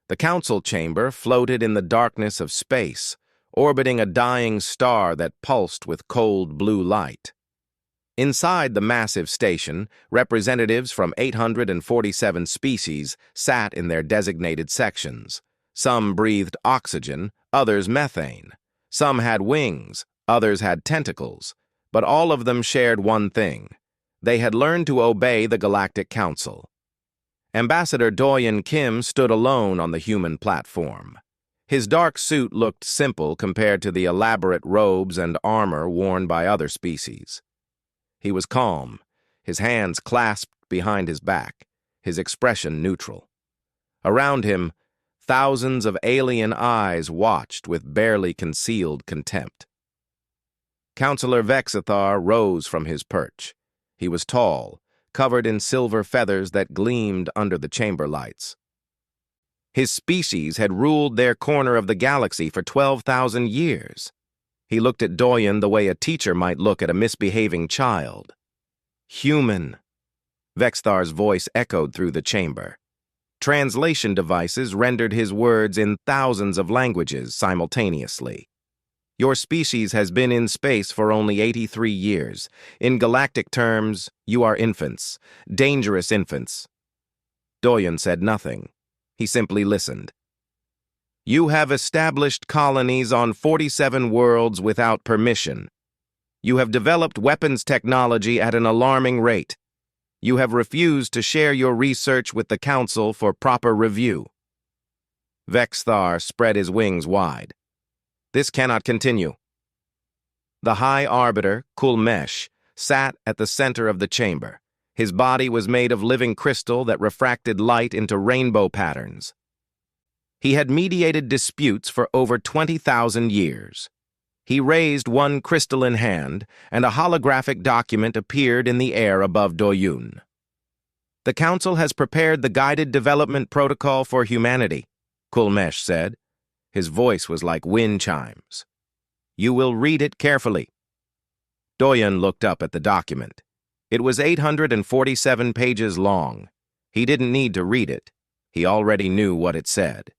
The council chamber floated in the darkness of space, orbiting a dying star that pulsed with cold blue light. Inside the massive station, representatives from 847 species sat in their designated sections. Some breathed oxygen, others methane. Some had wings, others had tentacles. But all of them shared one thing. They had learned to obey the Galactic Council. Ambassador Doyen Kim stood alone on the human platform. His dark suit looked simple compared to the elaborate robes and armor worn by other species. He was calm, his hands clasped behind his back, his expression neutral. Around him, thousands of alien eyes watched with barely concealed contempt. Counselor Vexithar rose from his perch. He was tall, covered in silver feathers that gleamed under the chamber lights. His species had ruled their corner of the galaxy for 12,000 years. He looked at Doyen the way a teacher might look at a misbehaving child. Human. Vexthar's voice echoed through the chamber. Translation devices rendered his words in thousands of languages simultaneously. Your species has been in space for only 83 years. In galactic terms, you are infants, dangerous infants. Doyen said nothing. He simply listened. You have established colonies on 47 worlds without permission. You have developed weapons technology at an alarming rate. You have refused to share your research with the Council for proper review. Vexthar spread his wings wide. This cannot continue. The High Arbiter, Kulmesh, sat at the center of the chamber. His body was made of living crystal that refracted light into rainbow patterns. He had mediated disputes for over 20,000 years. He raised one crystalline hand, and a holographic document appeared in the air above Doyun. The Council has prepared the Guided Development Protocol for Humanity, Kulmesh said. His voice was like wind chimes. You will read it carefully. Doyen looked up at the document. It was 847 pages long. He didn't need to read it. He already knew what it said.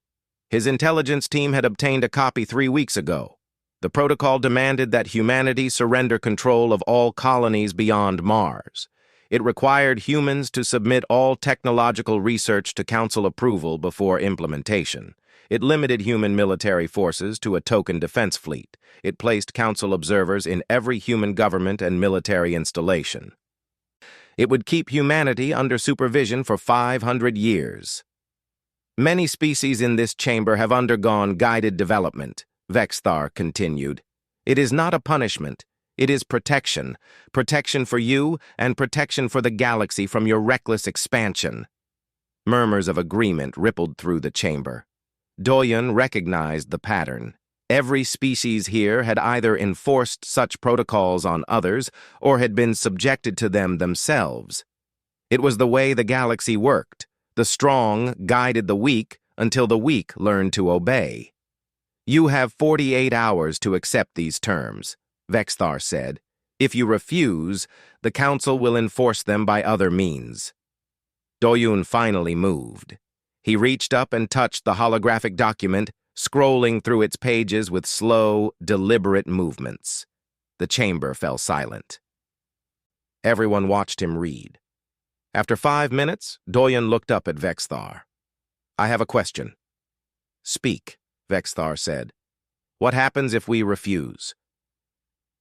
His intelligence team had obtained a copy 3 weeks ago. The protocol demanded that humanity surrender control of all colonies beyond Mars. It required humans to submit all technological research to Council approval before implementation. It limited human military forces to a token defense fleet. It placed Council observers in every human government and military installation. It would keep humanity under supervision for 500 years. Many species in this chamber have undergone guided development, Vexthar continued. It is not a punishment. It is protection. Protection for you and protection for the galaxy from your reckless expansion. Murmurs of agreement rippled through the chamber. Doyen recognized the pattern. Every species here had either enforced such protocols on others or had been subjected to them themselves. It was the way the galaxy worked. The strong guided the weak until the weak learned to obey. You have 48 hours to accept these terms, Vexthar said. If you refuse, the Council will enforce them by other means. Doyun finally moved. He reached up and touched the holographic document, scrolling through its pages with slow, deliberate movements. The chamber fell silent. Everyone watched him read. After 5 minutes, Doyen looked up at Vexthar. I have a question. Speak, Vexthar said. What happens if we refuse?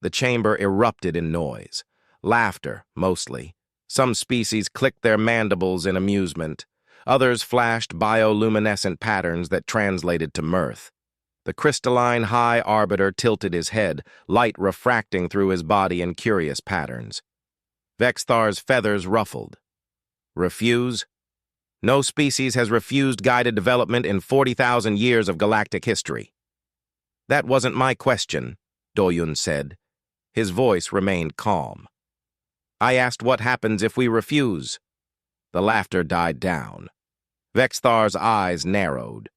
The chamber erupted in noise. Laughter, mostly. Some species clicked their mandibles in amusement. Others flashed bioluminescent patterns that translated to mirth. The crystalline High Arbiter tilted his head, light refracting through his body in curious patterns. Vexthar's feathers ruffled. Refuse? No species has refused guided development in 40,000 years of galactic history. That wasn't my question, Doyun said. His voice remained calm. I asked what happens if we refuse. The laughter died down. Vexthar's eyes narrowed.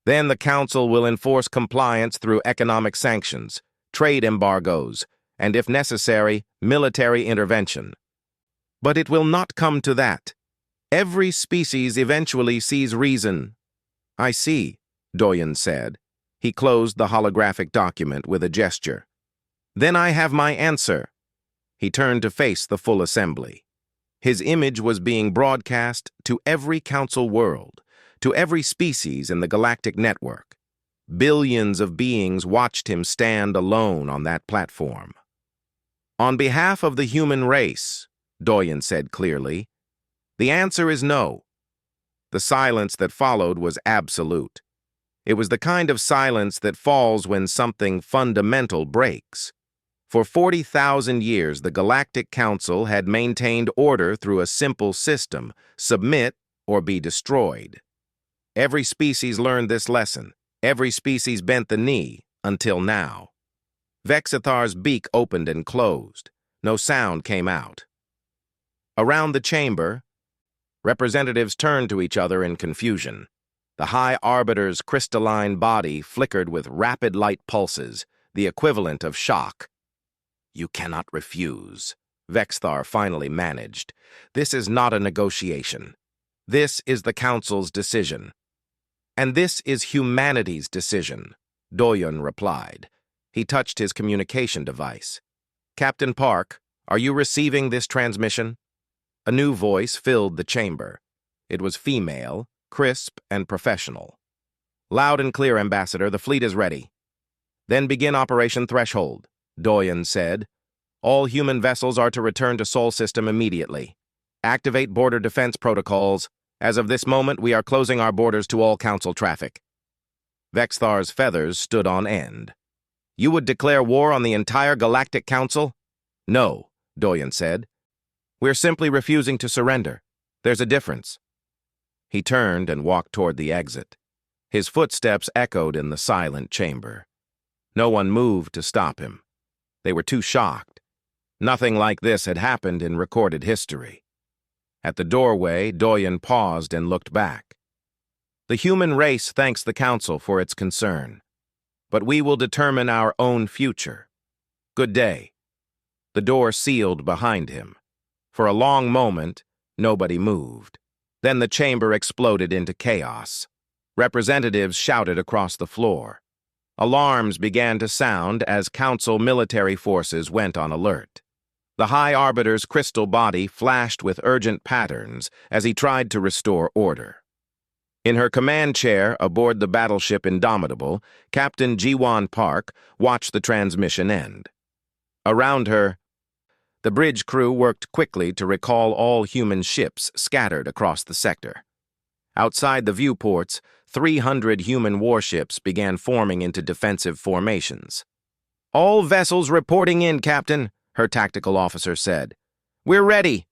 Then the Council will enforce compliance through economic sanctions, trade embargoes, and if necessary, military intervention. But it will not come to that. Every species eventually sees reason. I see, Doyen said. He closed the holographic document with a gesture. Then I have my answer. He turned to face the full assembly. His image was being broadcast to every council world, to every species in the galactic network. Billions of beings watched him stand alone on that platform. On behalf of the human race, Doyen said clearly, the answer is no. The silence that followed was absolute. It was the kind of silence that falls when something fundamental breaks. For 40,000 years, the Galactic Council had maintained order through a simple system: submit or be destroyed. Every species learned this lesson. Every species bent the knee, until now. Vexithar's beak opened and closed. No sound came out. Around the chamber, representatives turned to each other in confusion. The High Arbiter's crystalline body flickered with rapid light pulses, the equivalent of shock. You cannot refuse, Vexthar finally managed. This is not a negotiation. This is the Council's decision. And this is humanity's decision, Doyen replied. He touched his communication device. Captain Park, are you receiving this transmission? A new voice filled the chamber. It was female, crisp, and professional. Loud and clear, Ambassador, the fleet is ready. Then begin Operation Threshold, Doyen said. All human vessels are to return to Sol System immediately. Activate border defense protocols. As of this moment, we are closing our borders to all Council traffic. Vexthar's feathers stood on end. You would declare war on the entire Galactic Council? No, Doyen said. We're simply refusing to surrender. There's a difference. He turned and walked toward the exit. His footsteps echoed in the silent chamber. No one moved to stop him. They were too shocked. Nothing like this had happened in recorded history. At the doorway, Doyen paused and looked back. The human race thanks the Council for its concern. But we will determine our own future. Good day. The door sealed behind him. For a long moment, nobody moved. Then the chamber exploded into chaos. Representatives shouted across the floor. Alarms began to sound as Council military forces went on alert. The High Arbiter's crystal body flashed with urgent patterns as he tried to restore order. In her command chair aboard the battleship Indomitable, Captain Jiwan Park watched the transmission end. Around her, the bridge crew worked quickly to recall all human ships scattered across the sector. Outside the viewports, 300 human warships began forming into defensive formations. All vessels reporting in, Captain, her tactical officer said. We're ready.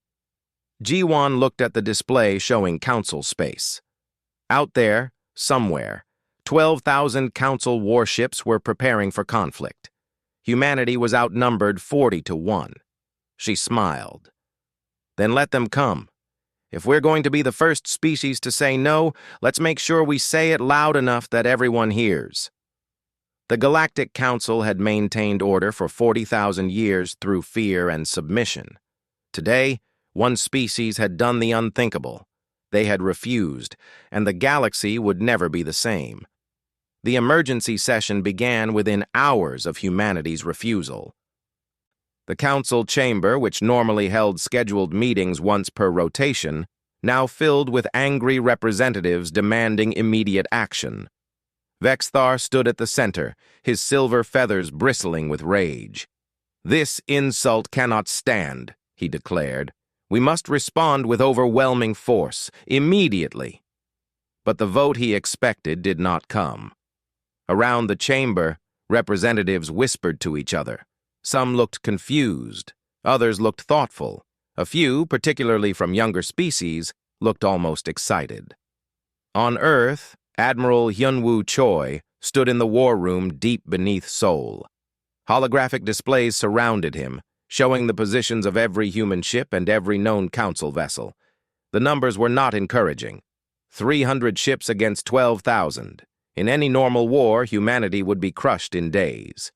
Jiwan looked at the display showing Council space. Out there, somewhere, 12,000 Council warships were preparing for conflict. Humanity was outnumbered 40-1. She smiled. Then let them come. If we're going to be the first species to say no, let's make sure we say it loud enough that everyone hears. The Galactic Council had maintained order for 40,000 years through fear and submission. Today, one species had done the unthinkable. They had refused, and the galaxy would never be the same. The emergency session began within hours of humanity's refusal. The Council chamber, which normally held scheduled meetings once per rotation, now filled with angry representatives demanding immediate action. Vexthar stood at the center, his silver feathers bristling with rage. This insult cannot stand, he declared. We must respond with overwhelming force, immediately. But the vote he expected did not come. Around the chamber, representatives whispered to each other. Some looked confused, others looked thoughtful. A few, particularly from younger species, looked almost excited. On Earth, Admiral Hyunwoo Choi stood in the war room deep beneath Seoul. Holographic displays surrounded him, showing the positions of every human ship and every known Council vessel. The numbers were not encouraging. 300 ships against 12,000. In any normal war, humanity would be crushed in days.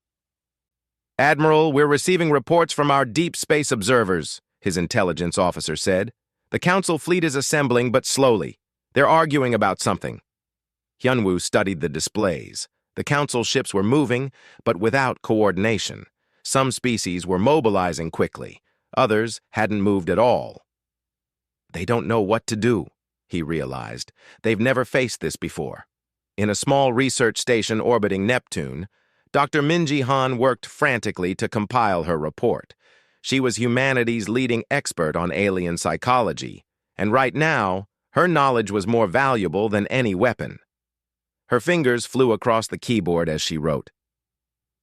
Admiral, we're receiving reports from our deep space observers, his intelligence officer said. The Council fleet is assembling, but slowly. They're arguing about something. Hyunwoo studied the displays. The Council ships were moving, but without coordination. Some species were mobilizing quickly. Others hadn't moved at all. They don't know what to do, he realized. They've never faced this before. In a small research station orbiting Neptune, Dr. Minji Han worked frantically to compile her report. She was humanity's leading expert on alien psychology, and right now, her knowledge was more valuable than any weapon. Her fingers flew across the keyboard as she wrote.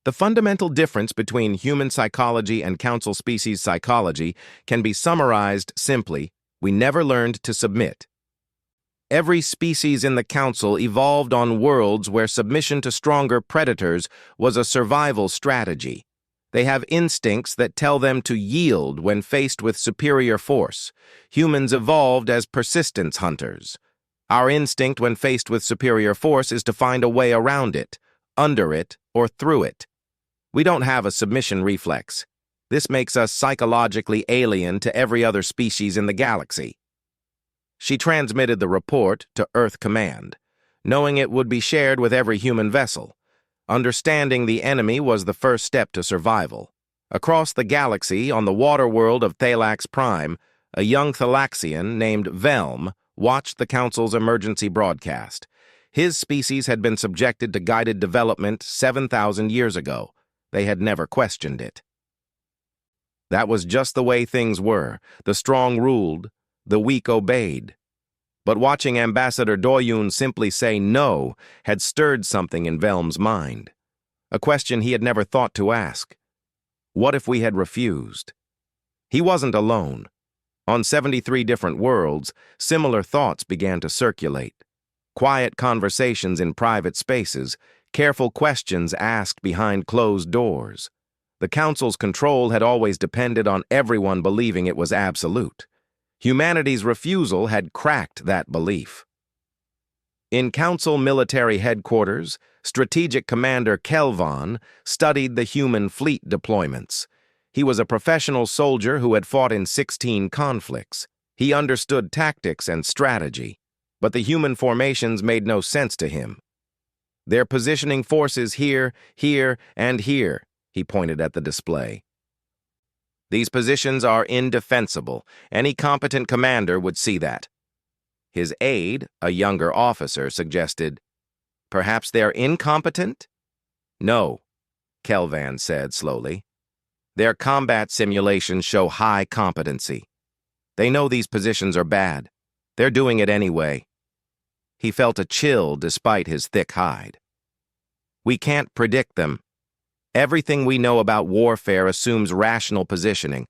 The fundamental difference between human psychology and Council species psychology can be summarized simply: we never learned to submit. Every species in the Council evolved on worlds where submission to stronger predators was a survival strategy. They have instincts that tell them to yield when faced with superior force. Humans evolved as persistence hunters. Our instinct when faced with superior force is to find a way around it, under it, or through it. We don't have a submission reflex. This makes us psychologically alien to every other species in the galaxy. She transmitted the report to Earth Command, knowing it would be shared with every human vessel. Understanding the enemy was the first step to survival. Across the galaxy, on the water world of Thalax Prime, a young Thalaxian named Velm watched the Council's emergency broadcast. His species had been subjected to guided development 7,000 years ago. They had never questioned it. That was just the way things were. The strong ruled, the weak obeyed. But watching Ambassador Doyun simply say no had stirred something in Velm's mind. A question he had never thought to ask. What if we had refused? He wasn't alone. On 73 different worlds, similar thoughts began to circulate. Quiet conversations in private spaces, careful questions asked behind closed doors. The Council's control had always depended on everyone believing it was absolute. Humanity's refusal had cracked that belief. In Council military headquarters, Strategic Commander Kelvon studied the human fleet deployments. He was a professional soldier who had fought in 16 conflicts. He understood tactics and strategy, but the human formations made no sense to him. They're positioning forces here, here, and here, he pointed at the display. These positions are indefensible. Any competent commander would see that. His aide, a younger officer, suggested, "Perhaps they're incompetent?" "No," Kelvan said slowly. "Their combat simulations show high competency. They know these positions are bad. They're doing it anyway." He felt a chill despite his thick hide. "We can't predict them. Everything we know about warfare assumes rational positioning.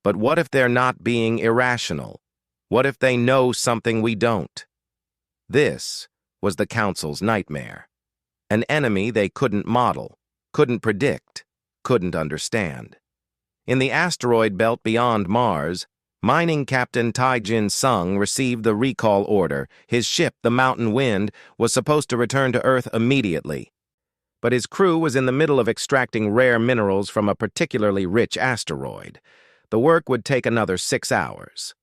But what if they're not being irrational? What if they know something we don't?" This was the Council's nightmare. An enemy they couldn't model, couldn't predict, couldn't understand. In the asteroid belt beyond Mars, mining captain Taijin Sung received the recall order. His ship, the Mountain Wind, was supposed to return to Earth immediately. But his crew was in the middle of extracting rare minerals from a particularly rich asteroid. The work would take another 6 hours.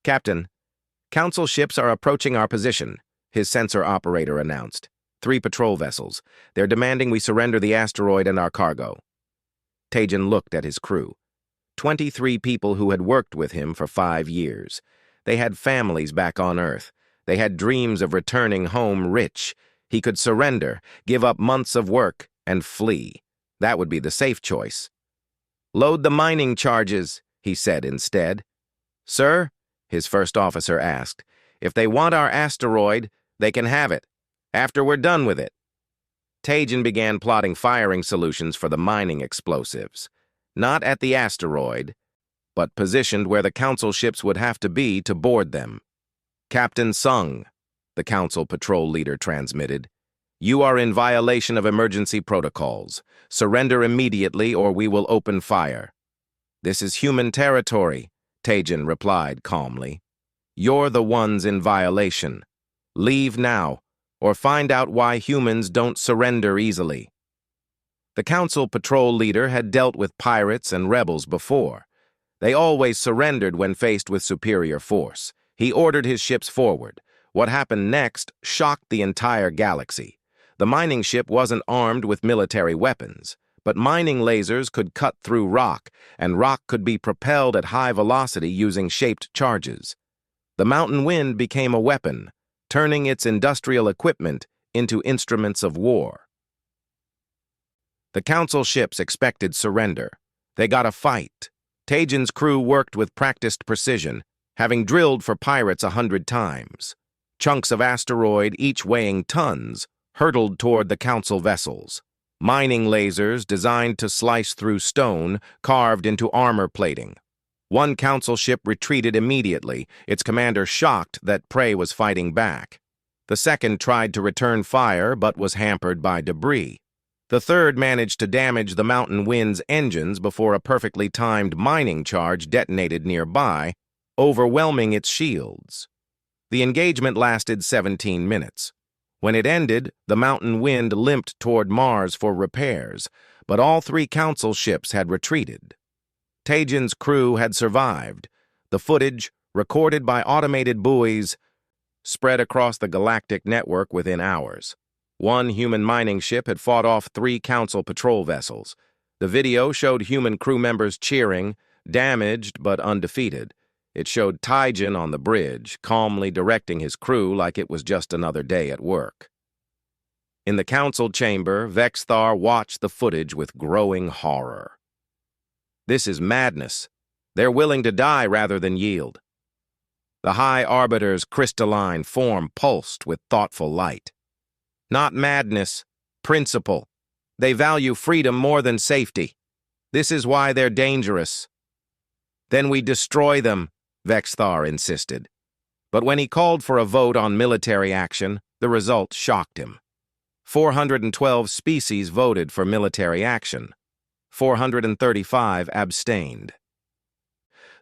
"Captain, Council ships are approaching our position," his sensor operator announced. 3 patrol vessels. They're demanding we surrender the asteroid and our cargo. Taijin looked at his crew. 23 people who had worked with him for 5 years. They had families back on Earth. They had dreams of returning home rich. He could surrender, give up months of work, and flee. That would be the safe choice. "Load the mining charges," he said instead. "Sir," his first officer asked, "if they want our asteroid, they can have it, after we're done with it." Taijin began plotting firing solutions for the mining explosives. Not at the asteroid, but positioned where the Council ships would have to be to board them. "Captain Sung," the Council patrol leader transmitted, "you are in violation of emergency protocols. Surrender immediately or we will open fire." "This is human territory," Taijin replied calmly. "You're the ones in violation. Leave now, or find out why humans don't surrender easily." The Council patrol leader had dealt with pirates and rebels before. They always surrendered when faced with superior force. He ordered his ships forward. What happened next shocked the entire galaxy. The mining ship wasn't armed with military weapons, but mining lasers could cut through rock, and rock could be propelled at high velocity using shaped charges. The mountain wind became a weapon, turning its industrial equipment into instruments of war. The Council ships expected surrender. They got a fight. Tajin's crew worked with practiced precision, having drilled for pirates 100 times. Chunks of asteroid, each weighing tons, hurtled toward the Council vessels. Mining lasers designed to slice through stone, carved into armor plating. One Council ship retreated immediately, its commander shocked that prey was fighting back. The second tried to return fire but was hampered by debris. The third managed to damage the Mountain Wind's engines before a perfectly timed mining charge detonated nearby, overwhelming its shields. The engagement lasted 17 minutes. When it ended, the Mountain Wind limped toward Mars for repairs, but all 3 Council ships had retreated. Tajin's crew had survived. The footage, recorded by automated buoys, spread across the galactic network within hours. One human mining ship had fought off 3 Council patrol vessels. The video showed human crew members cheering, damaged but undefeated. It showed Tajin on the bridge, calmly directing his crew like it was just another day at work. In the Council chamber, Vexthar watched the footage with growing horror. This is madness. They're willing to die rather than yield. The High Arbiter's crystalline form pulsed with thoughtful light. Not madness, principle. They value freedom more than safety. This is why they're dangerous. Then we destroy them, Vexthar insisted. But when he called for a vote on military action, the result shocked him. 412 species voted for military action. 435 abstained.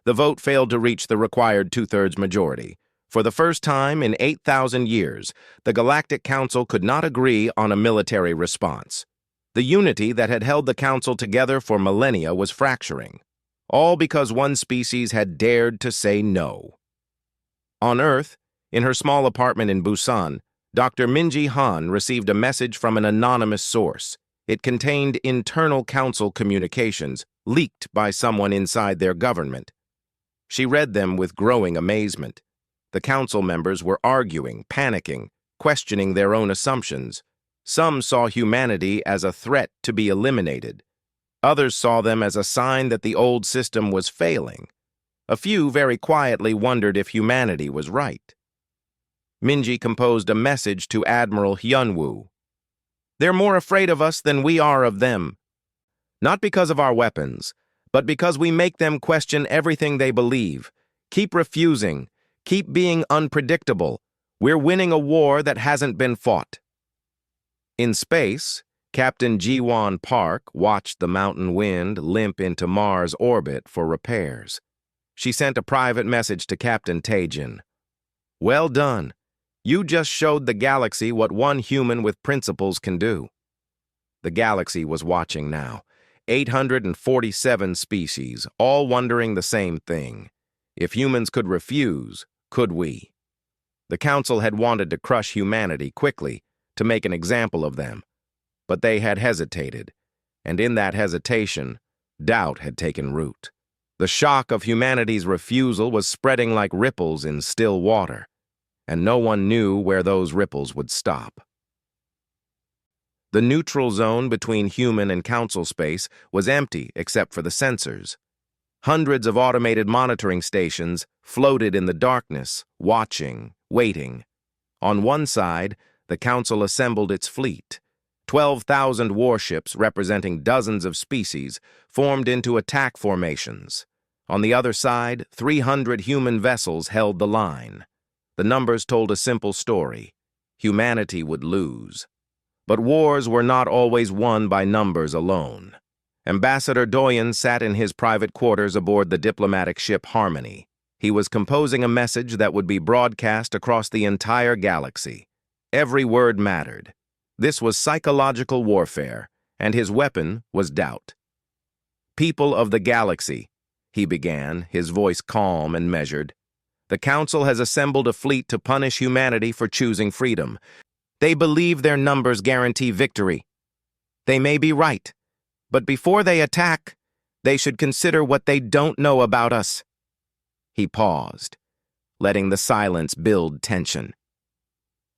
The vote failed to reach the required 2/3 majority. For the first time in 8,000 years, the Galactic Council could not agree on a military response. The unity that had held the Council together for millennia was fracturing, all because one species had dared to say no. On Earth, in her small apartment in Busan, Dr. Minji Han received a message from an anonymous source. It contained internal Council communications, leaked by someone inside their government. She read them with growing amazement. The Council members were arguing, panicking, questioning their own assumptions. Some saw humanity as a threat to be eliminated. Others saw them as a sign that the old system was failing. A few very quietly wondered if humanity was right. Minji composed a message to Admiral Hyunwoo. They're more afraid of us than we are of them. Not because of our weapons, but because we make them question everything they believe. Keep refusing. Keep being unpredictable. We're winning a war that hasn't been fought. In space, Captain Jiwon Park watched the Mountain Wind limp into Mars orbit for repairs. She sent a private message to Captain Tajin. Well done. You just showed the galaxy what one human with principles can do. The galaxy was watching now. 847 species, all wondering the same thing. If humans could refuse, could we? The Council had wanted to crush humanity quickly, to make an example of them. But they had hesitated, and in that hesitation, doubt had taken root. The shock of humanity's refusal was spreading like ripples in still water, and no one knew where those ripples would stop. The neutral zone between human and Council space was empty except for the sensors. Hundreds of automated monitoring stations floated in the darkness, watching, waiting. On one side, the Council assembled its fleet. 12,000 warships representing dozens of species formed into attack formations. On the other side, 300 human vessels held the line. The numbers told a simple story. Humanity would lose. But wars were not always won by numbers alone. Ambassador Doyen sat in his private quarters aboard the diplomatic ship Harmony. He was composing a message that would be broadcast across the entire galaxy. Every word mattered. This was psychological warfare, and his weapon was doubt. People of the galaxy, he began, his voice calm and measured. The Council has assembled a fleet to punish humanity for choosing freedom. They believe their numbers guarantee victory. They may be right, but before they attack, they should consider what they don't know about us." He paused, letting the silence build tension.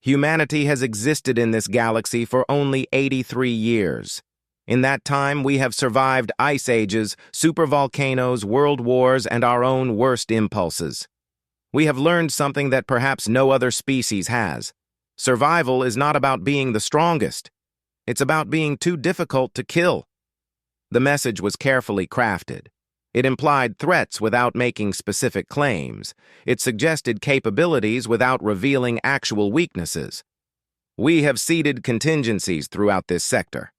Humanity has existed in this galaxy for only 83 years. In that time, we have survived ice ages, supervolcanoes, world wars, and our own worst impulses. We have learned something that perhaps no other species has. Survival is not about being the strongest. It's about being too difficult to kill. The message was carefully crafted. It implied threats without making specific claims. It suggested capabilities without revealing actual weaknesses. We have seeded contingencies throughout this sector.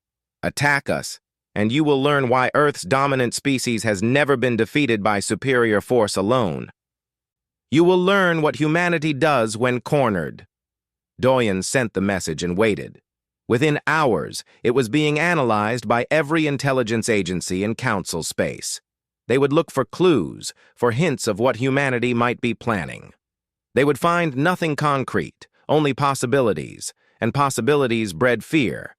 Attack us, and you will learn why Earth's dominant species has never been defeated by superior force alone. You will learn what humanity does when cornered. Doyen sent the message and waited. Within hours, it was being analyzed by every intelligence agency in Council space. They would look for clues, for hints of what humanity might be planning. They would find nothing concrete, only possibilities, and possibilities bred fear.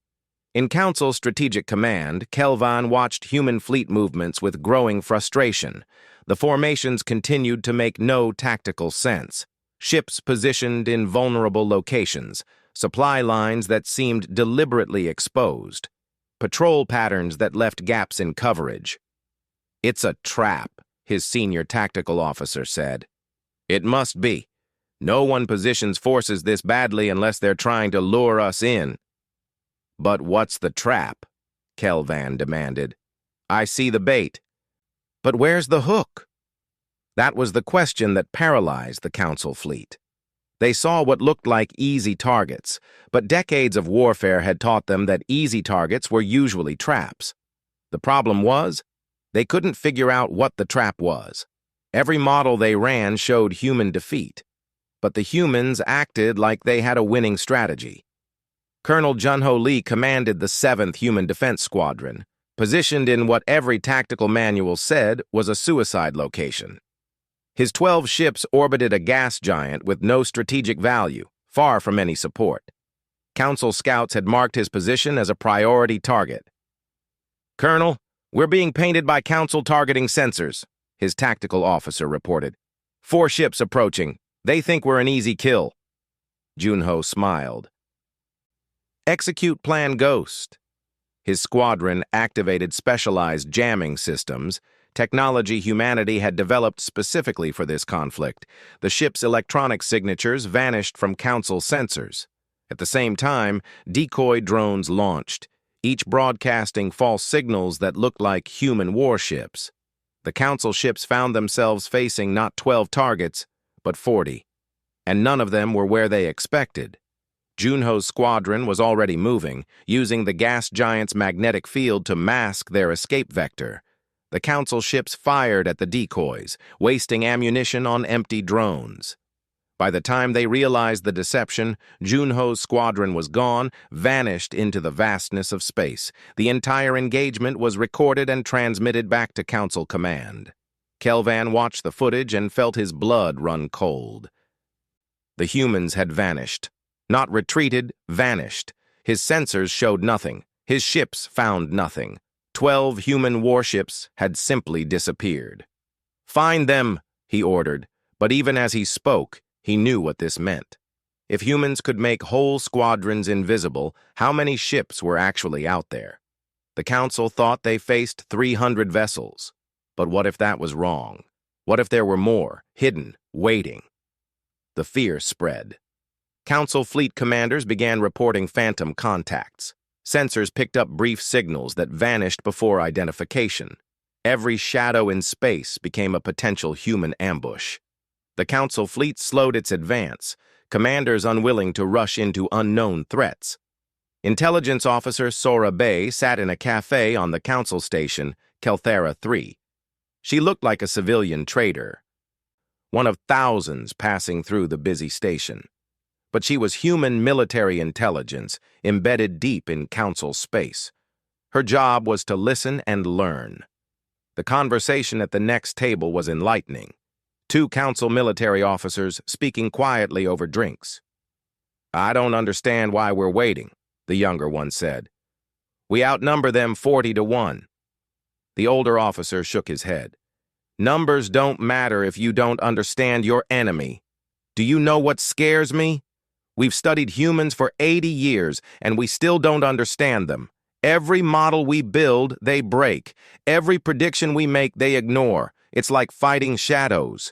In Council Strategic Command, Kelvan watched human fleet movements with growing frustration. The formations continued to make no tactical sense. Ships positioned in vulnerable locations, supply lines that seemed deliberately exposed, patrol patterns that left gaps in coverage. "It's a trap," his senior tactical officer said. "It must be. No one positions forces this badly unless they're trying to lure us in." "But what's the trap?" Kelvan demanded. "I see the bait. But where's the hook?" That was the question that paralyzed the Council fleet. They saw what looked like easy targets, but decades of warfare had taught them that easy targets were usually traps. The problem was, they couldn't figure out what the trap was. Every model they ran showed human defeat, but the humans acted like they had a winning strategy. Colonel Junho Lee commanded the 7th Human Defense Squadron, positioned in what every tactical manual said was a suicide location. His 12 ships orbited a gas giant with no strategic value, far from any support. Council scouts had marked his position as a priority target. "Colonel, we're being painted by Council targeting sensors," his tactical officer reported. "4 ships approaching. They think we're an easy kill." Junho smiled. "Execute Plan Ghost." His squadron activated specialized jamming systems, technology humanity had developed specifically for this conflict. The ship's electronic signatures vanished from Council sensors. At the same time, decoy drones launched, each broadcasting false signals that looked like human warships. The Council ships found themselves facing not 12 targets, but 40, and none of them were where they expected. Junho's squadron was already moving, using the gas giant's magnetic field to mask their escape vector. The Council ships fired at the decoys, wasting ammunition on empty drones. By the time they realized the deception, Junho's squadron was gone, vanished into the vastness of space. The entire engagement was recorded and transmitted back to Council Command. Kelvan watched the footage and felt his blood run cold. The humans had vanished. Not retreated, vanished. His sensors showed nothing. His ships found nothing. 12 human warships had simply disappeared. "Find them," he ordered, but even as he spoke, he knew what this meant. If humans could make whole squadrons invisible, how many ships were actually out there? The Council thought they faced 300 vessels. But what if that was wrong? What if there were more, hidden, waiting? The fear spread. Council fleet commanders began reporting phantom contacts. Sensors picked up brief signals that vanished before identification. Every shadow in space became a potential human ambush. The Council fleet slowed its advance, commanders unwilling to rush into unknown threats. Intelligence officer Sora Bay sat in a cafe on the Council station, Kelthera 3. She looked like a civilian trader, one of thousands passing through the busy station. But she was human military intelligence, embedded deep in Council space. Her job was to listen and learn. The conversation at the next table was enlightening. Two council military officers speaking quietly over drinks. "I don't understand why we're waiting," the younger one said. "We outnumber them 40-1. The older officer shook his head. "Numbers don't matter if you don't understand your enemy. Do you know what scares me? We've studied humans for 80 years, and we still don't understand them. Every model we build, they break. Every prediction we make, they ignore. It's like fighting shadows."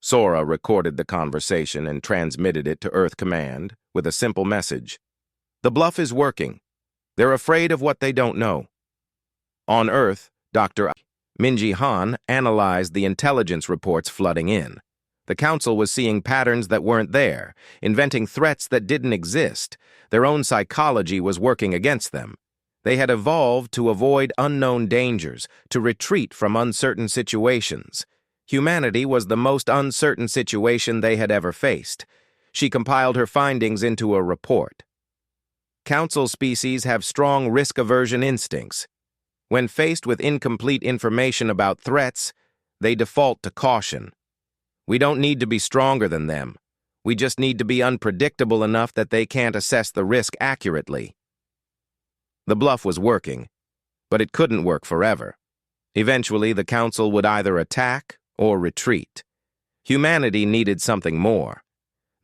Sora recorded the conversation and transmitted it to Earth Command with a simple message. "The bluff is working. They're afraid of what they don't know." On Earth, Dr. Minji Han analyzed the intelligence reports flooding in. The council was seeing patterns that weren't there, inventing threats that didn't exist. Their own psychology was working against them. They had evolved to avoid unknown dangers, to retreat from uncertain situations. Humanity was the most uncertain situation they had ever faced. She compiled her findings into a report. Council species have strong risk aversion instincts. When faced with incomplete information about threats, they default to caution. We don't need to be stronger than them. We just need to be unpredictable enough that they can't assess the risk accurately. The bluff was working, but it couldn't work forever. Eventually, the council would either attack or retreat. Humanity needed something more.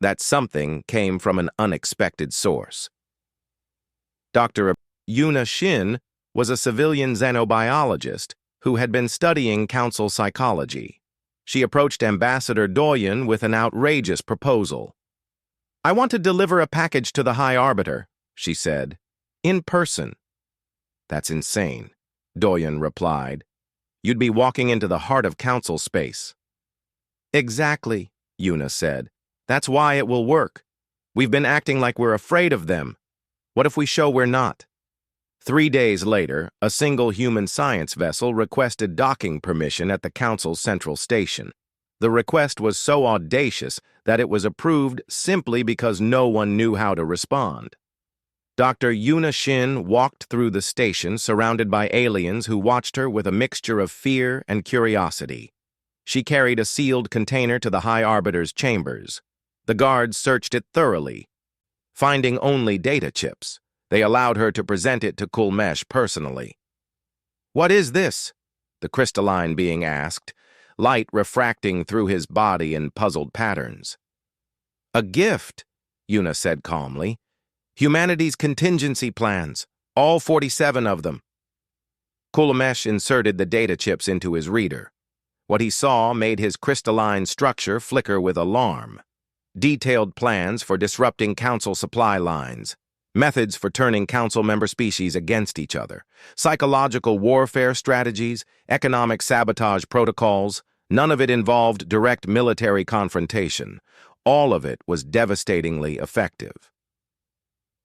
That something came from an unexpected source. Dr. Yuna Shin was a civilian xenobiologist who had been studying council psychology. She approached Ambassador Doyen with an outrageous proposal. "I want to deliver a package to the High Arbiter," she said. "In person." "That's insane," Doyen replied. "You'd be walking into the heart of council space." "Exactly," Yuna said. "That's why it will work. We've been acting like we're afraid of them. What if we show we're not?" 3 days later, a single human science vessel requested docking permission at the council's central station. The request was so audacious that it was approved simply because no one knew how to respond. Dr. Yuna Shin walked through the station surrounded by aliens who watched her with a mixture of fear and curiosity. She carried a sealed container to the High Arbiter's chambers. The guards searched it thoroughly. Finding only data chips, they allowed her to present it to Kulmesh personally. "What is this?" the crystalline being asked, light refracting through his body in puzzled patterns. "A gift," Yuna said calmly. "Humanity's contingency plans, all 47 of them." Kulmesh inserted the data chips into his reader. What he saw made his crystalline structure flicker with alarm. Detailed plans for disrupting council supply lines, methods for turning council member species against each other, psychological warfare strategies, economic sabotage protocols. None of it involved direct military confrontation. All of it was devastatingly effective.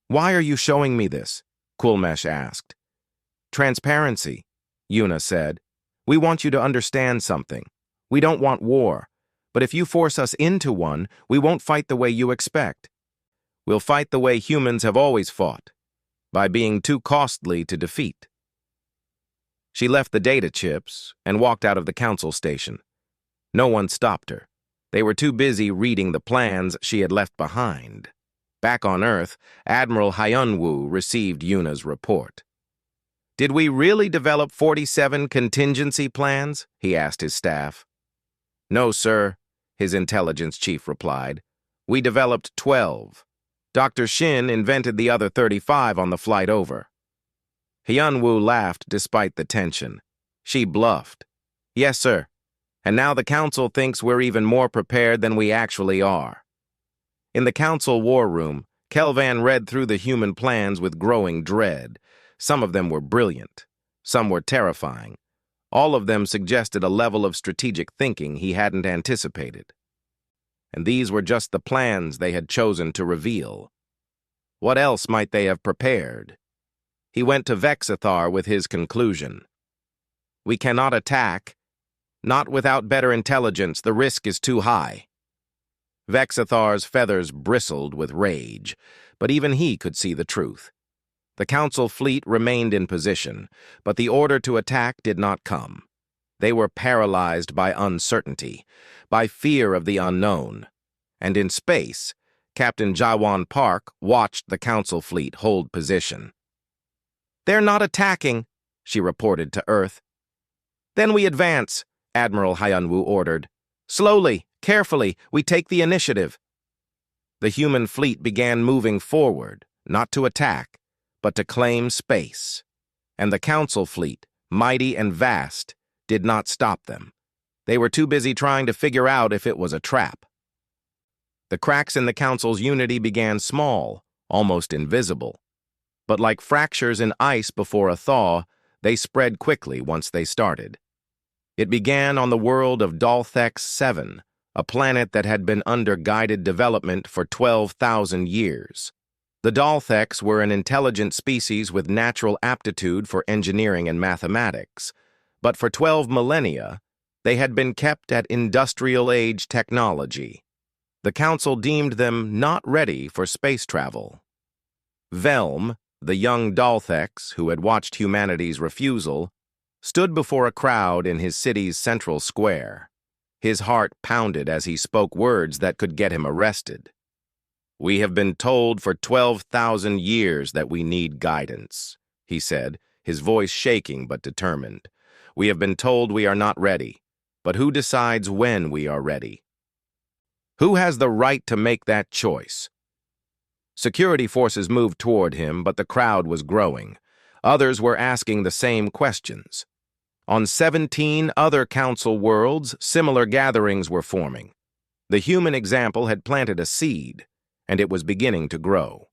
"Why are you showing me this?" Kulmesh asked. "Transparency," Yuna said. "We want you to understand something. We don't want war. But if you force us into one, we won't fight the way you expect. We'll fight the way humans have always fought, by being too costly to defeat." She left the data chips and walked out of the council station. No one stopped her. They were too busy reading the plans she had left behind. Back on Earth, Admiral Hyunwoo received Yuna's report. "Did we really develop 47 contingency plans?" he asked his staff. "No, sir," his intelligence chief replied. "We developed 12. Dr. Shin invented the other 35 on the flight over." Hyunwoo laughed despite the tension. She bluffed. "Yes, sir. And now the council thinks we're even more prepared than we actually are." In the council war room, Kelvan read through the human plans with growing dread. Some of them were brilliant. Some were terrifying. All of them suggested a level of strategic thinking he hadn't anticipated. And these were just the plans they had chosen to reveal. What else might they have prepared? He went to Vexathar with his conclusion. "We cannot attack. Not without better intelligence. The risk is too high." Vexathar's feathers bristled with rage, but even he could see the truth. The council fleet remained in position, but the order to attack did not come. They were paralyzed by uncertainty, by fear of the unknown. And in space, Captain Jawan Park watched the Council fleet hold position. "They're not attacking," she reported to Earth. "Then we advance," Admiral Hyunwoo ordered. "Slowly, carefully, we take the initiative." The human fleet began moving forward, not to attack, but to claim space. And the Council fleet, mighty and vast, did not stop them. They were too busy trying to figure out if it was a trap. The cracks in the Council's unity began small, almost invisible. But like fractures in ice before a thaw, they spread quickly once they started. It began on the world of Dalthex 7, a planet that had been under guided development for 12,000 years. The Dalthex were an intelligent species with natural aptitude for engineering and mathematics, but for 12 millennia, they had been kept at industrial-age technology. The Council deemed them not ready for space travel. Velm, the young Dalthex who had watched humanity's refusal, stood before a crowd in his city's central square. His heart pounded as he spoke words that could get him arrested. "We have been told for 12,000 years that we need guidance," he said, his voice shaking but determined. "We have been told we are not ready, but who decides when we are ready? Who has the right to make that choice?" Security forces moved toward him, but the crowd was growing. Others were asking the same questions. On 17 other Council worlds, similar gatherings were forming. The human example had planted a seed, and it was beginning to grow.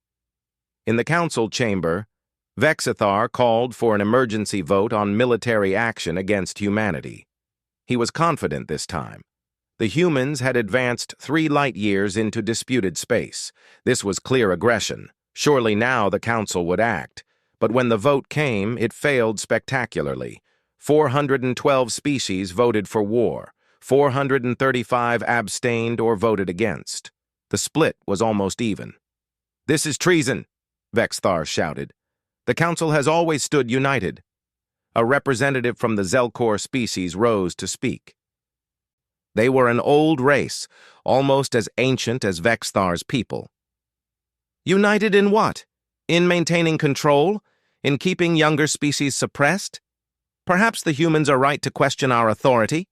In the Council chamber, Vexithar called for an emergency vote on military action against humanity. He was confident this time. The humans had advanced 3 light years into disputed space. This was clear aggression. Surely now the Council would act. But when the vote came, it failed spectacularly. 412 species voted for war. 435 abstained or voted against. The split was almost even. "This is treason," Vexthar shouted. "The Council has always stood united." A representative from the Zelkor species rose to speak. They were an old race, almost as ancient as Vexthar's people. "United in what? In maintaining control? In keeping younger species suppressed? Perhaps the humans are right to question our authority?"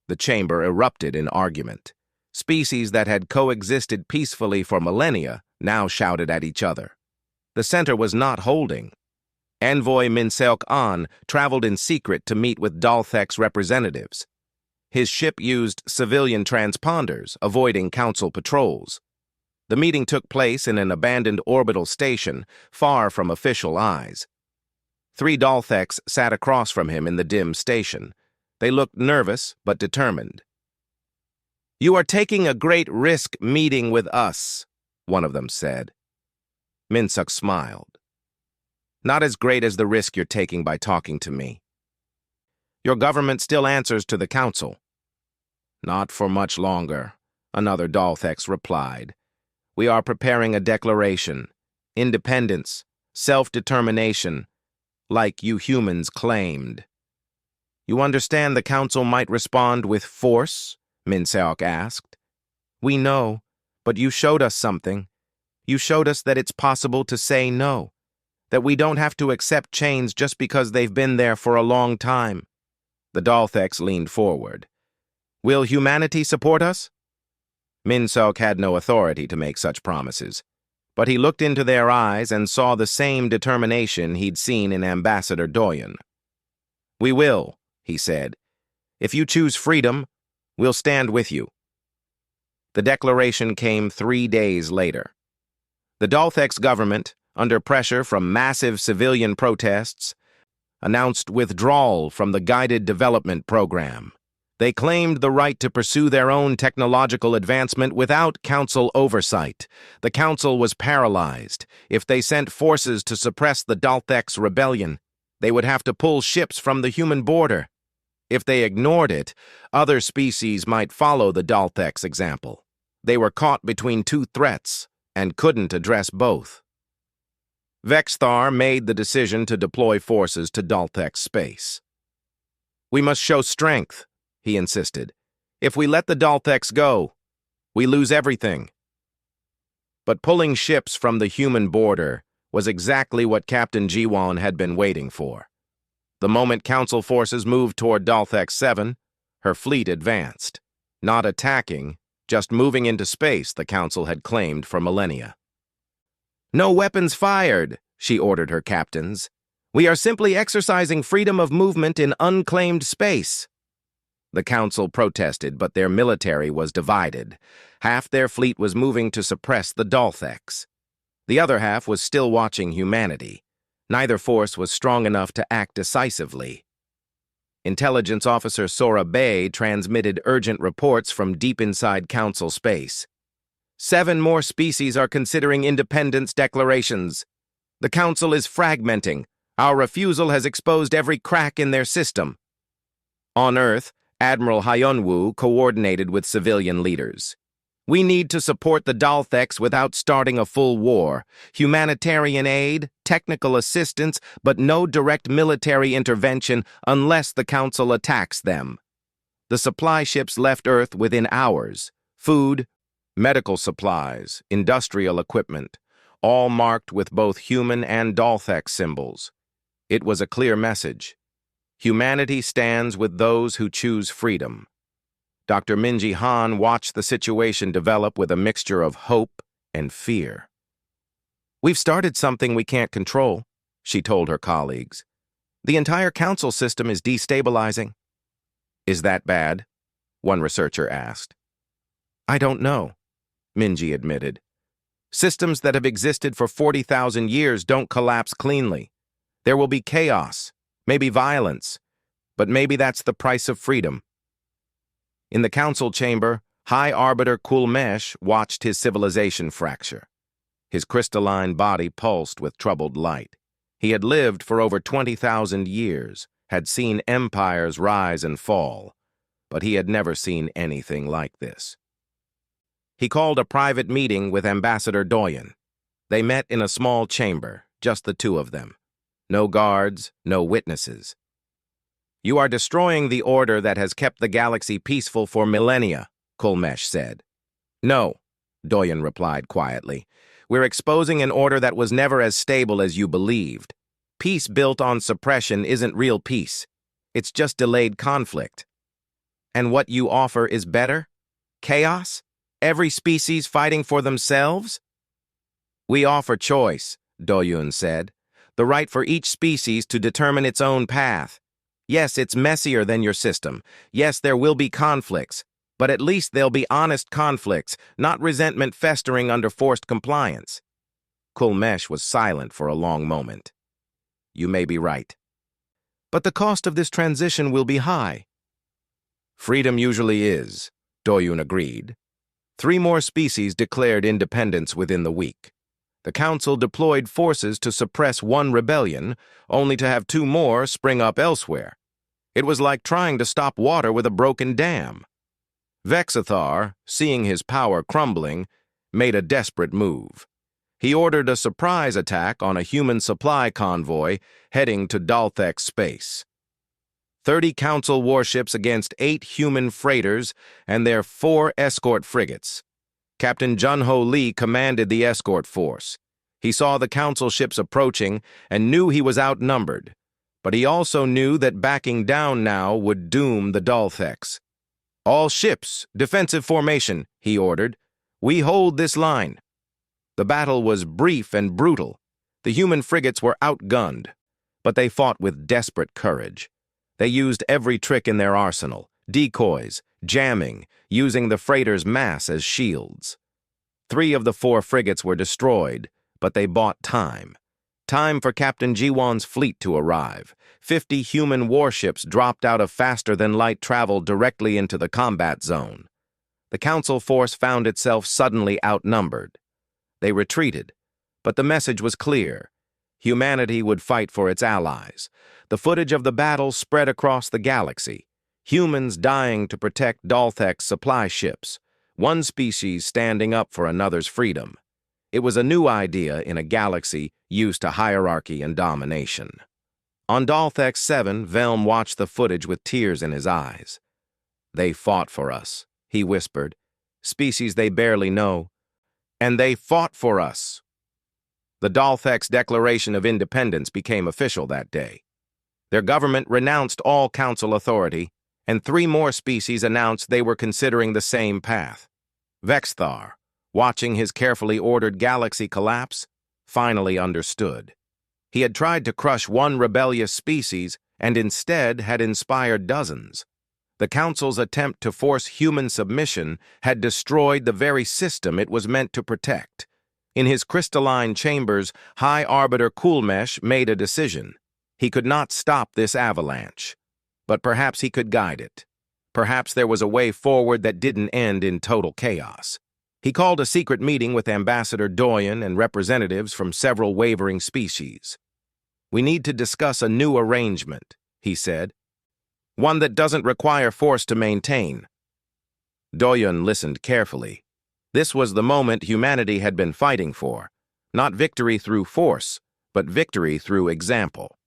The chamber erupted in argument. Species that had coexisted peacefully for millennia now shouted at each other. The center was not holding. Envoy Minseok An traveled in secret to meet with Dalthex representatives. His ship used civilian transponders, avoiding Council patrols. The meeting took place in an abandoned orbital station, far from official eyes. 3 Dalthex sat across from him in the dim station. They looked nervous but determined. "You are taking a great risk meeting with us," one of them said. Minseok smiled. "Not as great as the risk you're taking by talking to me. Your government still answers to the Council." "Not for much longer," another Dalthex replied. "We are preparing a declaration. Independence, self-determination, like you humans claimed." "You understand the Council might respond with force?" Minseok asked. "We know, but you showed us something. You showed us that it's possible to say no, that we don't have to accept change just because they've been there for a long time." The Dalthex leaned forward. "Will humanity support us?" Minseok had no authority to make such promises, but he looked into their eyes and saw the same determination he'd seen in Ambassador Doyen. "We will," he said. "If you choose freedom, we'll stand with you." The declaration came 3 days later. The Dalthex government, under pressure from massive civilian protests, announced withdrawal from the Guided Development Program. They claimed the right to pursue their own technological advancement without Council oversight. The Council was paralyzed. If they sent forces to suppress the Dalthex rebellion, they would have to pull ships from the human border. If they ignored it, other species might follow the Dalthex example. They were caught between 2 threats and couldn't address both. Vexthar made the decision to deploy forces to Dalthex space. We must show strength, he insisted. If we let the Dalthex go, we lose everything. But pulling ships from the human border was exactly what Captain Jiwon had been waiting for. The moment Council forces moved toward Dalthex 7, her fleet advanced. Not attacking, just moving into space, the Council had claimed for millennia. "No weapons fired," she ordered her captains. "We are simply exercising freedom of movement in unclaimed space." The Council protested, but their military was divided. Half their fleet was moving to suppress the Dalthex. The other half was still watching humanity. Neither force was strong enough to act decisively. Intelligence Officer Sora Bay transmitted urgent reports from deep inside Council space. 7 more species are considering independence declarations. The Council is fragmenting. Our refusal has exposed every crack in their system. On Earth, Admiral Hyunwoo coordinated with civilian leaders. "We need to support the Dalthex without starting a full war. Humanitarian aid, technical assistance, but no direct military intervention unless the Council attacks them." The supply ships left Earth within hours. Food, medical supplies, industrial equipment, all marked with both human and Dalthex symbols. It was a clear message. Humanity stands with those who choose freedom. Dr. Minji Han watched the situation develop with a mixture of hope and fear. "We've started something we can't control," she told her colleagues. "The entire council system is destabilizing." "Is that bad?" one researcher asked. "I don't know," Minji admitted. "Systems that have existed for 40,000 years don't collapse cleanly. There will be chaos, maybe violence, but maybe that's the price of freedom." In the council chamber, High Arbiter Kulmesh watched his civilization fracture. His crystalline body pulsed with troubled light. He had lived for over 20,000 years, had seen empires rise and fall, but he had never seen anything like this. He called a private meeting with Ambassador Doyen. They met in a small chamber, just the two of them. No guards, no witnesses. "You are destroying the order that has kept the galaxy peaceful for millennia," Kulmesh said. "No," Doyen replied quietly. "We're exposing an order that was never as stable as you believed. Peace built on suppression isn't real peace. It's just delayed conflict. And what you offer is better? Chaos? Every species fighting for themselves?" "We offer choice," Doyen said. "The right for each species to determine its own path. Yes, it's messier than your system. Yes, there will be conflicts. But at least they'll be honest conflicts, not resentment festering under forced compliance." Kulmesh was silent for a long moment. "You may be right. But the cost of this transition will be high." "Freedom usually is," Doyen agreed. 3 more species declared independence within the week. The Council deployed forces to suppress 1 rebellion, only to have 2 more spring up elsewhere. It was like trying to stop water with a broken dam. Vexathar, seeing his power crumbling, made a desperate move. He ordered a surprise attack on a human supply convoy heading to Dalthex space. 30 Council warships against 8 human freighters and their 4 escort frigates. Captain Junho Lee commanded the escort force. He saw the Council ships approaching and knew he was outnumbered, but he also knew that backing down now would doom the Dalthex. "All ships, defensive formation," he ordered. "We hold this line." The battle was brief and brutal. The human frigates were outgunned, but they fought with desperate courage. They used every trick in their arsenal, decoys, jamming, using the freighter's mass as shields. 3 of the 4 frigates were destroyed, but they bought time. Time for Captain Jiwon's fleet to arrive. 50 human warships dropped out of faster-than-light travel directly into the combat zone. The Council force found itself suddenly outnumbered. They retreated, but the message was clear. Humanity would fight for its allies. The footage of the battle spread across the galaxy. Humans dying to protect Dalthex supply ships. One species standing up for another's freedom. It was a new idea in a galaxy used to hierarchy and domination. On Dalthex 7, Velm watched the footage with tears in his eyes. "They fought for us," he whispered. "Species they barely know. And they fought for us." The Dalthex Declaration of Independence became official that day. Their government renounced all council authority, and 3 more species announced they were considering the same path. Vexthar, watching his carefully ordered galaxy collapse, finally understood. He had tried to crush one rebellious species and instead had inspired dozens. The Council's attempt to force human submission had destroyed the very system it was meant to protect. In his crystalline chambers, High Arbiter Coolmesh made a decision. He could not stop this avalanche, but perhaps he could guide it. Perhaps there was a way forward that didn't end in total chaos. He called a secret meeting with Ambassador Doyen and representatives from several wavering species. "We need to discuss a new arrangement," he said. "One that doesn't require force to maintain." Doyen listened carefully. This was the moment humanity had been fighting for. Not victory through force, but victory through example.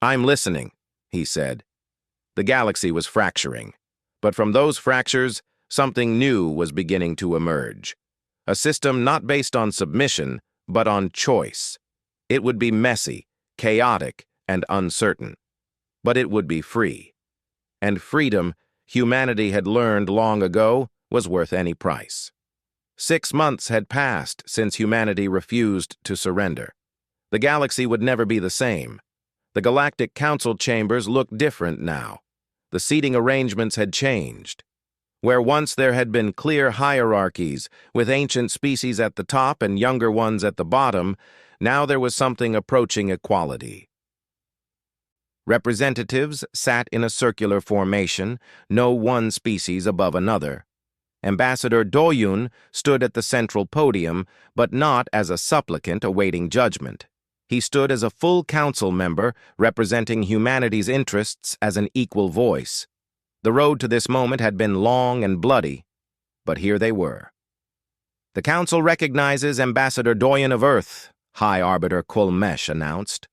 "I'm listening," he said. The galaxy was fracturing, but from those fractures, something new was beginning to emerge. A system not based on submission, but on choice. It would be messy, chaotic, and uncertain, but it would be free. And freedom, humanity had learned long ago, was worth any price. 6 months had passed since humanity refused to surrender. The galaxy would never be the same. The Galactic Council chambers looked different now. The seating arrangements had changed. Where once there had been clear hierarchies, with ancient species at the top and younger ones at the bottom, now there was something approaching equality. Representatives sat in a circular formation, no one species above another. Ambassador Doyun stood at the central podium, but not as a supplicant awaiting judgment. He stood as a full council member, representing humanity's interests as an equal voice. The road to this moment had been long and bloody, but here they were. "The Council recognizes Ambassador Doyen of Earth," High Arbiter Coolmesh announced.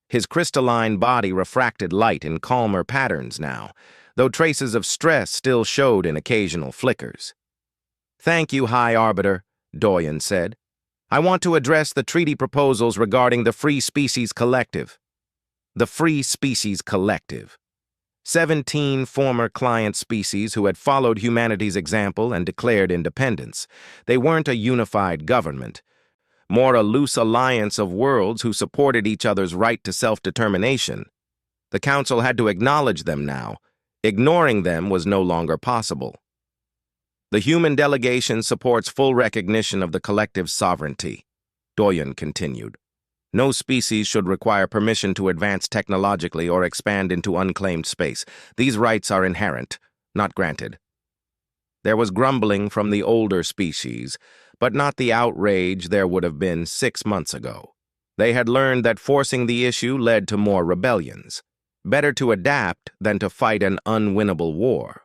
His crystalline body refracted light in calmer patterns now, though traces of stress still showed in occasional flickers. "Thank you, High Arbiter," Doyen said. "I want to address the treaty proposals regarding the Free Species Collective." The Free Species Collective. 17 former client species who had followed humanity's example and declared independence. They weren't a unified government, more a loose alliance of worlds who supported each other's right to self-determination. The Council had to acknowledge them now. Ignoring them was no longer possible. "The human delegation supports full recognition of the collective's sovereignty," Doyen continued. "No species should require permission to advance technologically or expand into unclaimed space. These rights are inherent, not granted." There was grumbling from the older species, but not the outrage there would have been 6 months ago. They had learned that forcing the issue led to more rebellions. Better to adapt than to fight an unwinnable war.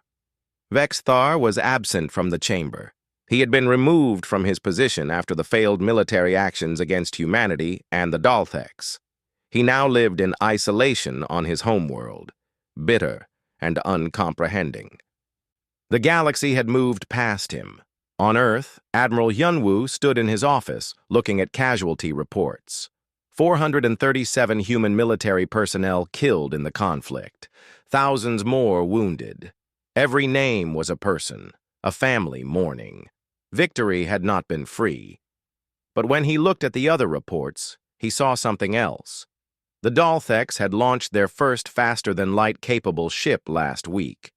Vexthar was absent from the chamber. He had been removed from his position after the failed military actions against humanity and the Dalthex. He now lived in isolation on his homeworld, bitter and uncomprehending. The galaxy had moved past him. On Earth, Admiral Yunwu stood in his office, looking at casualty reports. 437 human military personnel killed in the conflict. Thousands more wounded. Every name was a person, a family mourning. Victory had not been free. But when he looked at the other reports, he saw something else. The Dalthex had launched their first faster-than-light capable ship last week.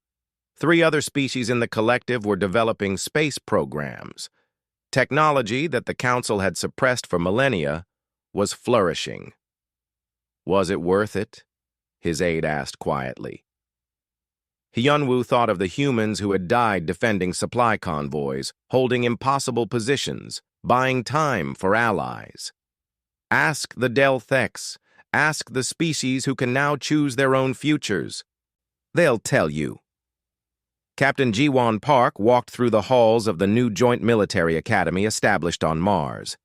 3 other species in the collective were developing space programs. Technology that the Council had suppressed for millennia was flourishing. "Was it worth it?" his aide asked quietly. Hyunwoo thought of the humans who had died defending supply convoys, holding impossible positions, buying time for allies. Ask the Dalthex. Ask the species who can now choose their own futures. They'll tell you. Captain Jiwon Park walked through the halls of the new Joint Military Academy established on Mars.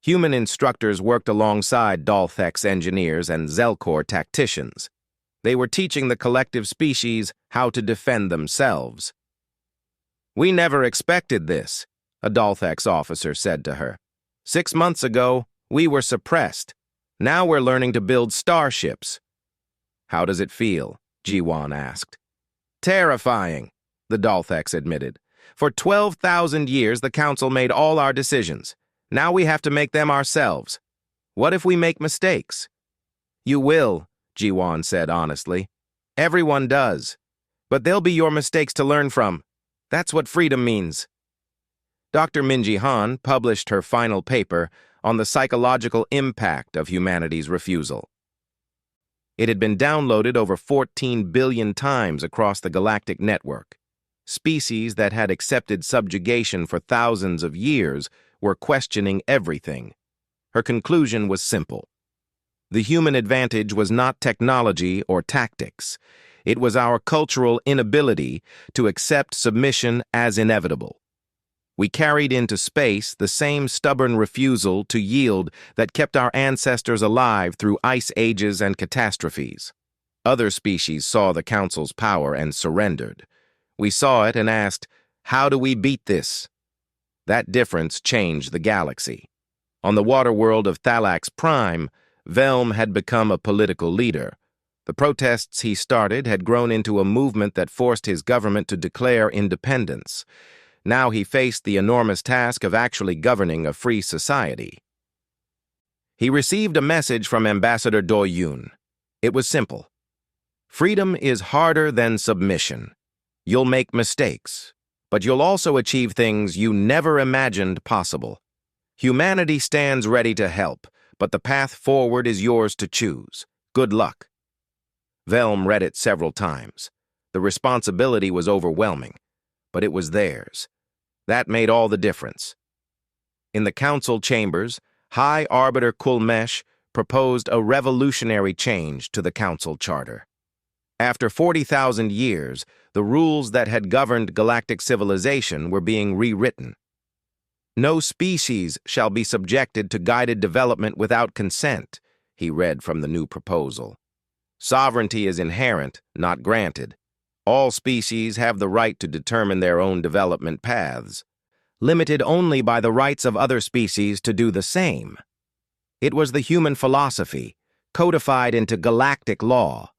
Human instructors worked alongside Dalthex engineers and Zelkor tacticians. They were teaching the collective species how to defend themselves. "We never expected this," a Dalthex officer said to her. "6 months ago, we were suppressed. Now we're learning to build starships." "How does it feel?" Jiwan asked. "Terrifying," the Dalthex admitted. "For 12,000 years, the Council made all our decisions. Now we have to make them ourselves. What if we make mistakes?" "You will," Jiwan said honestly. "Everyone does. But they'll be your mistakes to learn from. That's what freedom means." Dr. Minji Han published her final paper on the psychological impact of humanity's refusal. It had been downloaded over 14 billion times across the galactic network. Species that had accepted subjugation for thousands of years were questioning everything. Her conclusion was simple. The human advantage was not technology or tactics. It was our cultural inability to accept submission as inevitable. We carried into space the same stubborn refusal to yield that kept our ancestors alive through ice ages and catastrophes. Other species saw the Council's power and surrendered. We saw it and asked, "How do we beat this?" That difference changed the galaxy. On the water world of Thalax Prime, Velm had become a political leader. The protests he started had grown into a movement that forced his government to declare independence. Now he faced the enormous task of actually governing a free society. He received a message from Ambassador Do Yoon. It was simple. "Freedom is harder than submission. You'll make mistakes, but you'll also achieve things you never imagined possible. Humanity stands ready to help, but the path forward is yours to choose. Good luck." Velm read it several times. The responsibility was overwhelming, but it was theirs. That made all the difference. In the council chambers, High Arbiter Kulmesh proposed a revolutionary change to the council charter. After 40,000 years, the rules that had governed galactic civilization were being rewritten. "No species shall be subjected to guided development without consent," he read from the new proposal. "Sovereignty is inherent, not granted. All species have the right to determine their own development paths, limited only by the rights of other species to do the same." It was the human philosophy, codified into galactic law.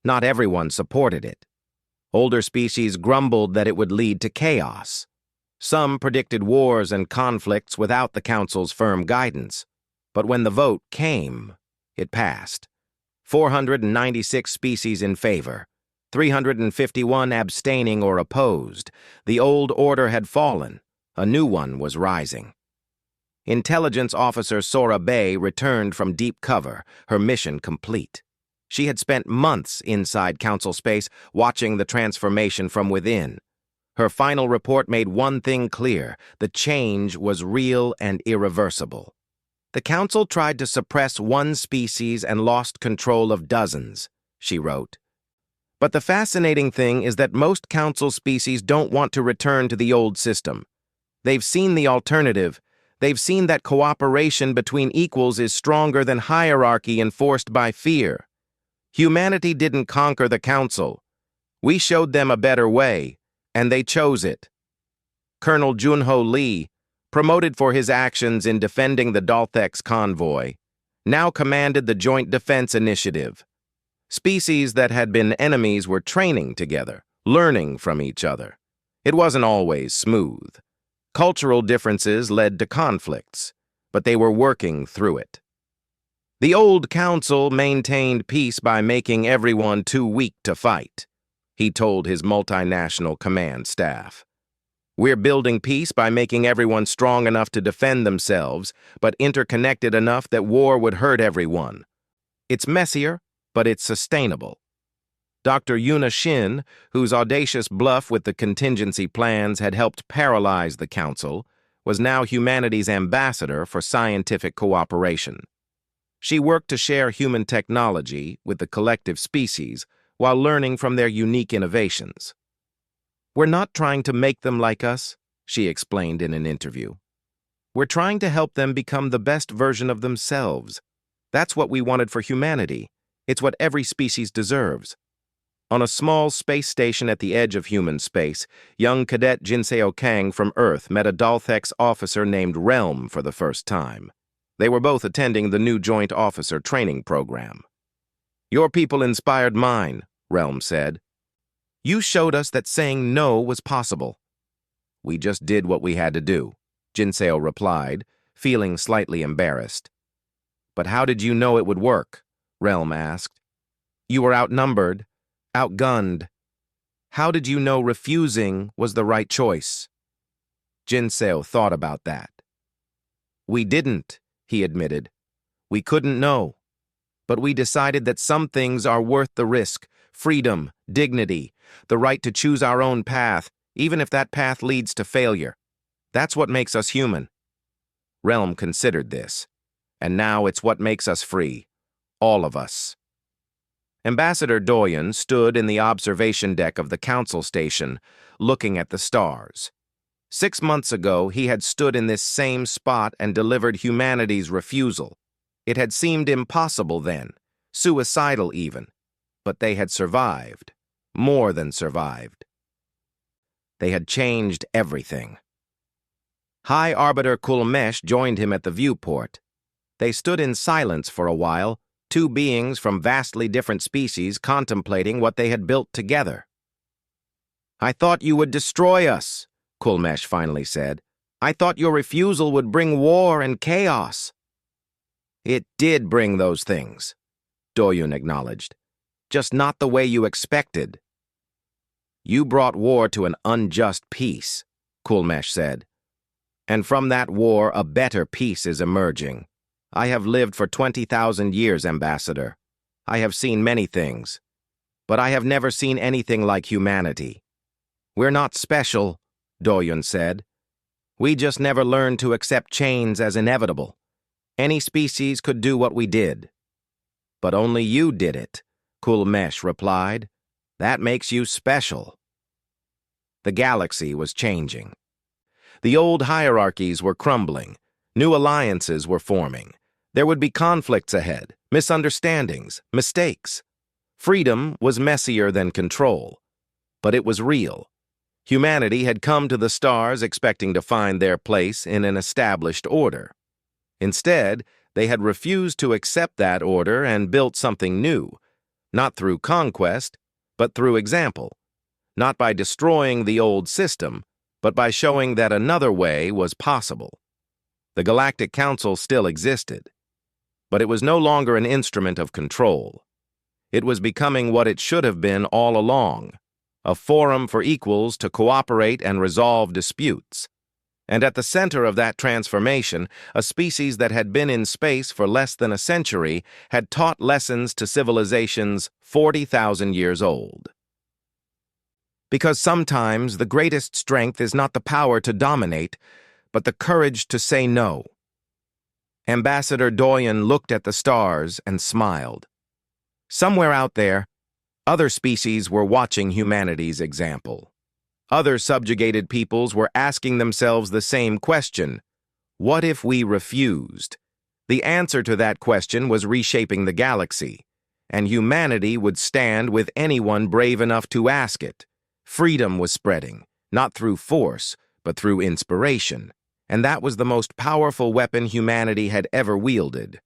Not everyone supported it. Older species grumbled that it would lead to chaos. Some predicted wars and conflicts without the Council's firm guidance. But when the vote came, it passed. 496 species in favor, 351 abstaining or opposed. The old order had fallen. A new one was rising. Intelligence Officer Sora Bay returned from deep cover, her mission complete. She had spent months inside Council space watching the transformation from within. Her final report made one thing clear: the change was real and irreversible. "The Council tried to suppress one species and lost control of dozens," she wrote. "But the fascinating thing is that most Council species don't want to return to the old system. They've seen the alternative. They've seen that cooperation between equals is stronger than hierarchy enforced by fear. Humanity didn't conquer the Council. We showed them a better way, and they chose it." Colonel Junho Lee, promoted for his actions in defending the Dalthex convoy, now commanded the Joint Defense Initiative. Species that had been enemies were training together, learning from each other. It wasn't always smooth. Cultural differences led to conflicts, but they were working through it. The old Council maintained peace by making everyone too weak to fight, he told his multinational command staff. "We're building peace by making everyone strong enough to defend themselves, but interconnected enough that war would hurt everyone. It's messier, but it's sustainable." Dr. Yuna Shin, whose audacious bluff with the contingency plans had helped paralyze the Council, was now humanity's ambassador for scientific cooperation. She worked to share human technology with the collective species while learning from their unique innovations. "We're not trying to make them like us," she explained in an interview. We're trying to help them become the best version of themselves. That's what we wanted for humanity. It's what every species deserves. On a small space station at the edge of human space, young cadet Jinseo Kang from Earth met a Dalthex officer named Realm for the first time. They were both attending the new Joint Officer Training Program. "Your people inspired mine," Realm said. "You showed us that saying no was possible." "We just did what we had to do," Jinseo replied, feeling slightly embarrassed. "But how did you know it would work?" Realm asked. "You were outnumbered, outgunned. How did you know refusing was the right choice?" Jinseo thought about that. "We didn't," he admitted. "We couldn't know. But we decided that some things are worth the risk: freedom, dignity, the right to choose our own path, even if that path leads to failure. That's what makes us human." Realm considered this, and now it's what makes us free, all of us. Ambassador Doyen stood in the observation deck of the Council Station, looking at the stars. 6 months ago, he had stood in this same spot and delivered humanity's refusal. It had seemed impossible then, suicidal even, but they had survived, more than survived. They had changed everything. High Arbiter Kulmesh joined him at the viewport. They stood in silence for a while, two beings from vastly different species contemplating what they had built together. "I thought you would destroy us," Kulmesh finally said. "I thought your refusal would bring war and chaos." "It did bring those things," Doyen acknowledged. "Just not the way you expected." "You brought war to an unjust peace," Kulmesh said. "And from that war, a better peace is emerging. I have lived for 20,000 years, Ambassador. I have seen many things, but I have never seen anything like humanity. We're not special," Doyen said. "We just never learned to accept change as inevitable. Any species could do what we did." "But only you did it," Kulmesh replied. "That makes you special." The galaxy was changing. The old hierarchies were crumbling. New alliances were forming. There would be conflicts ahead, misunderstandings, mistakes. Freedom was messier than control, but it was real. Humanity had come to the stars expecting to find their place in an established order. Instead, they had refused to accept that order and built something new, not through conquest, but through example, not by destroying the old system, but by showing that another way was possible. The Galactic Council still existed, but it was no longer an instrument of control. It was becoming what it should have been all along, a forum for equals to cooperate and resolve disputes. And at the center of that transformation, a species that had been in space for less than a century had taught lessons to civilizations 40,000 years old. Because sometimes the greatest strength is not the power to dominate, but the courage to say no. Ambassador Doyen looked at the stars and smiled. Somewhere out there, other species were watching humanity's example. Other subjugated peoples were asking themselves the same question: what if we refused? The answer to that question was reshaping the galaxy, and humanity would stand with anyone brave enough to ask it. Freedom was spreading, not through force, but through inspiration, and that was the most powerful weapon humanity had ever wielded.